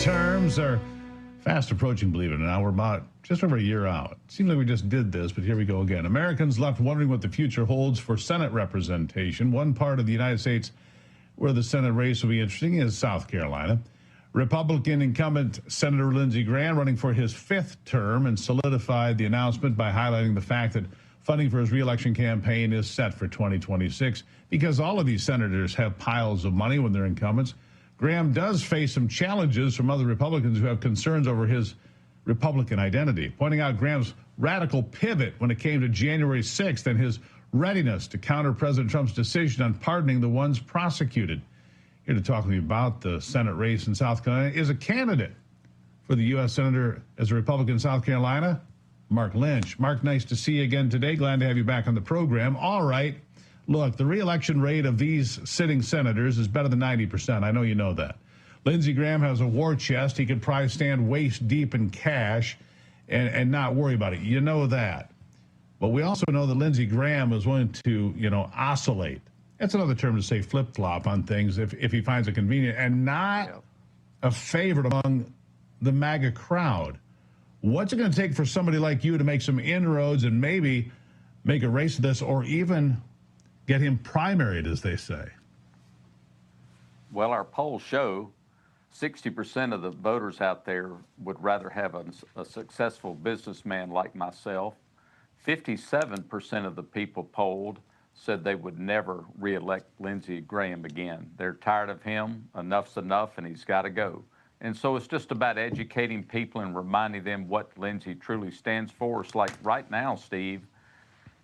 midterms are fast approaching, believe it or not. We're about just over a year out. Seems like we just did this, but here we go again. Americans left wondering what the future holds for Senate representation. One part of the United States where the Senate race will be interesting is South Carolina. Republican incumbent Senator Lindsey Graham running for his fifth term and solidified the announcement by highlighting the fact that funding for his reelection campaign is set for 2026 because all of these senators have piles of money when they're incumbents. Graham does face some challenges from other Republicans who have concerns over his Republican identity, pointing out Graham's radical pivot when it came to January 6th and his readiness to counter President Trump's decision on pardoning the ones prosecuted. Here to talk with me about the Senate race in South Carolina is a candidate for the U.S. Senator as a Republican in South Carolina, Mark Lynch. Mark, nice to see you again today. Glad to have you back on the program. All right. Look, the reelection rate of these sitting senators is better than 90%. I know you know that. Lindsey Graham has a war chest. He could probably stand waist deep in cash and not worry about it. You know that. But we also know that Lindsey Graham is willing to, oscillate. That's another term to say flip-flop on things if he finds it convenient and not a favorite among the MAGA crowd. What's it going to take for somebody like you to make some inroads and maybe make a race of this or even get him primaried, as they say? Well, our polls show 60% of the voters out there would rather have a successful businessman like myself. 57% of the people polled said they would never reelect Lindsey Graham again. They're tired of him. Enough's enough, and he's got to go. And so it's just about educating people and reminding them what Lindsey truly stands for. It's like right now, Steve,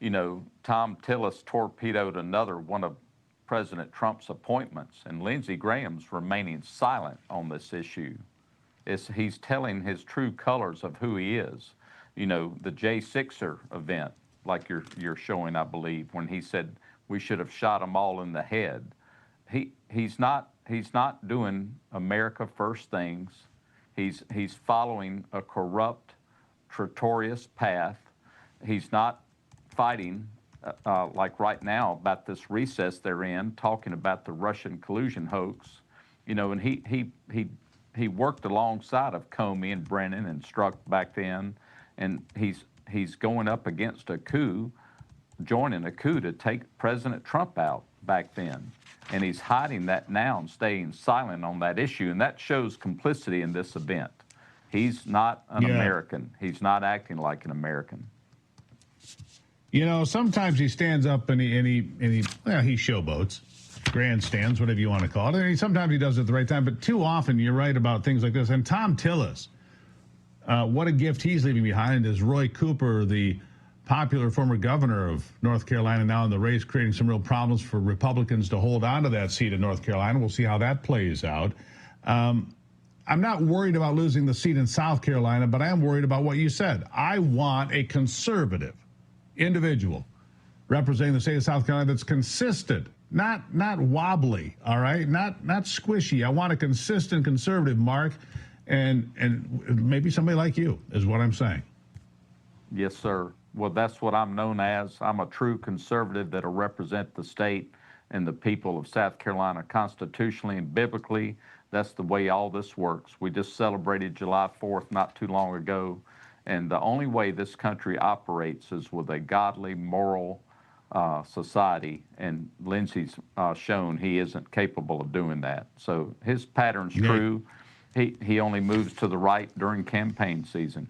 Tom Tillis torpedoed another one of President Trump's appointments, and Lindsey Graham's remaining silent on this issue. He's telling his true colors of who he is. The J6er event, like you're showing, I believe, when he said we should have shot them all in the head. He's not doing America first things. He's following a corrupt, traitorous path. He's not fighting like right now about this recess they're in, talking about the Russian collusion hoax. And he worked alongside of Comey and Brennan and Strzok back then, and he's going up against a coup, joining a coup to take President Trump out back then. And he's hiding that now and staying silent on that issue. And that shows complicity in this event. He's not an American. He's not acting like an American. Sometimes he stands up and he showboats, grandstands, whatever you want to call it. Sometimes he does it at the right time. But too often you're right about things like this. And Tom Tillis, what a gift he's leaving behind is Roy Cooper, the popular former governor of North Carolina, now in the race, creating some real problems for Republicans to hold on to that seat in North Carolina. We'll see how that plays out. I'm not worried about losing the seat in South Carolina, but I am worried about what you said. I want a conservative individual representing the state of South Carolina that's consistent, not wobbly, all right, not squishy. I want a consistent conservative, Mark, and maybe somebody like you is what I'm saying. Yes, sir. Well, that's what I'm known as. I'm a true conservative that'll represent the state and the people of South Carolina constitutionally and biblically. That's the way all this works. We just celebrated July 4th not too long ago, and the only way this country operates is with a godly, moral society, and Lindsey's shown he isn't capable of doing that. So his pattern's true. He only moves to the right during campaign season.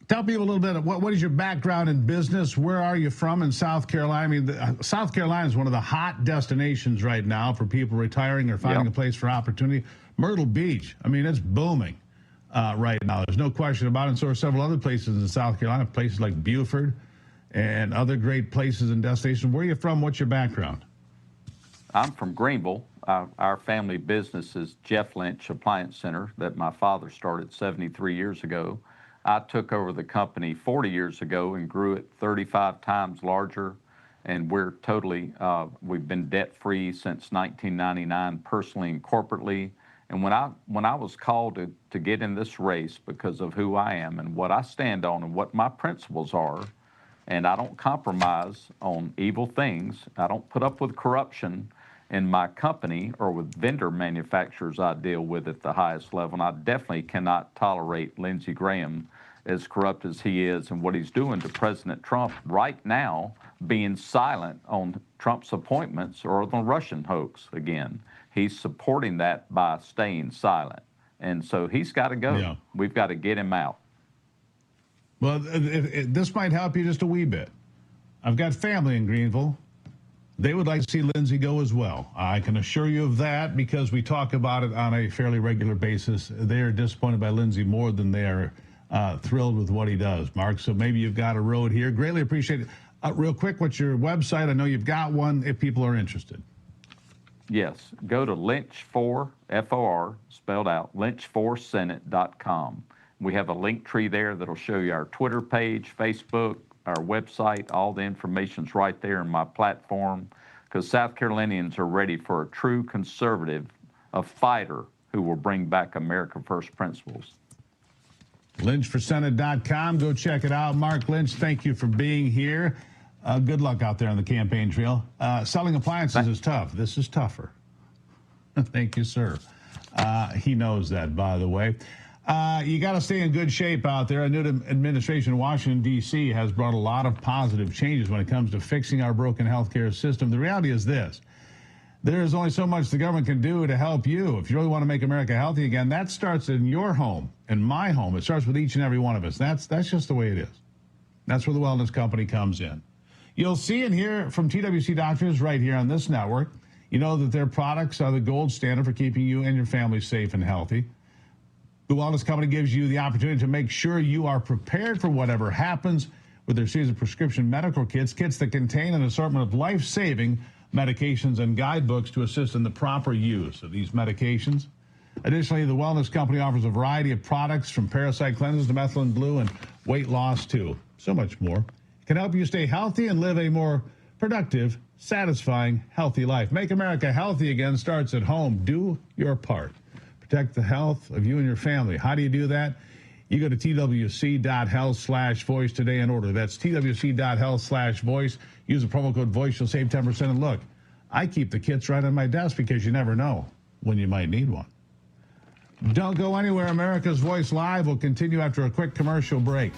Tell people a little bit of what is your background in business? Where are you from in South Carolina? I mean, South Carolina is one of the hot destinations right now for people retiring or finding a place for opportunity. Myrtle Beach, I mean, it's booming right now. There's no question about it. And so are several other places in South Carolina, places like Beaufort and other great places and destinations. Where are you from? What's your background? I'm from Greenville. Our family business is Jeff Lynch Appliance Center that my father started 73 years ago. I took over the company 40 years ago and grew it 35 times larger, and we're totally, we've been debt-free since 1999, personally and corporately. And when I was called to get in this race because of who I am and what I stand on and what my principles are, and I don't compromise on evil things, I don't put up with corruption, in my company or with vendor manufacturers I deal with at the highest level. And I definitely cannot tolerate Lindsey Graham, as corrupt as he is, and what he's doing to President Trump right now, being silent on Trump's appointments or the Russian hoax again. He's supporting that by staying silent. And so he's got to go. Yeah. We've got to get him out. Well, this might help you just a wee bit. I've got family in Greenville. They would like to see Lindsey go as well. I can assure you of that because we talk about it on a fairly regular basis. They are disappointed by Lindsey more than they are thrilled with what he does, Mark. So maybe you've got a road here. Greatly appreciate it. Real quick, what's your website? I know you've got one if people are interested. Yes, go to Lynch4, F-O-R, spelled out, Lynch4Senate.com. We have a link tree there that'll show you our Twitter page, Facebook, our website. All the information's right there in my platform, because South Carolinians are ready for a true conservative, a fighter who will bring back America First principles. Lynch4Senate.com. Go check it out. Mark Lynch, thank you for being here. Good luck out there on the campaign trail. Selling appliances is tough. This is tougher. Thank you, sir. He knows that, by the way. You got to stay in good shape out there. A new administration in Washington, D.C. has brought a lot of positive changes when it comes to fixing our broken healthcare system. The reality is this. There is only so much the government can do to help you. If you really want to make America healthy again, that starts in your home, in my home. It starts with each and every one of us. That's just the way it is. That's where the wellness company comes in. You'll see and hear from TWC doctors right here on this network. You know that their products are the gold standard for keeping you and your family safe and healthy. The Wellness Company gives you the opportunity to make sure you are prepared for whatever happens with their series of prescription medical kits that contain an assortment of life-saving medications and guidebooks to assist in the proper use of these medications. Additionally, the Wellness Company offers a variety of products from parasite cleanses to methylene blue and weight loss too. So much more. It can help you stay healthy and live a more productive, satisfying, healthy life. Make America healthy again starts at home. Do your part. Protect the health of you and your family. How do you do that? You go to twc.health/voice today and order. That's twc.health/voice. Use the promo code VOICE. You'll save 10%. And look, I keep the kits right on my desk because you never know when you might need one. Don't go anywhere. America's Voice Live will continue after a quick commercial break.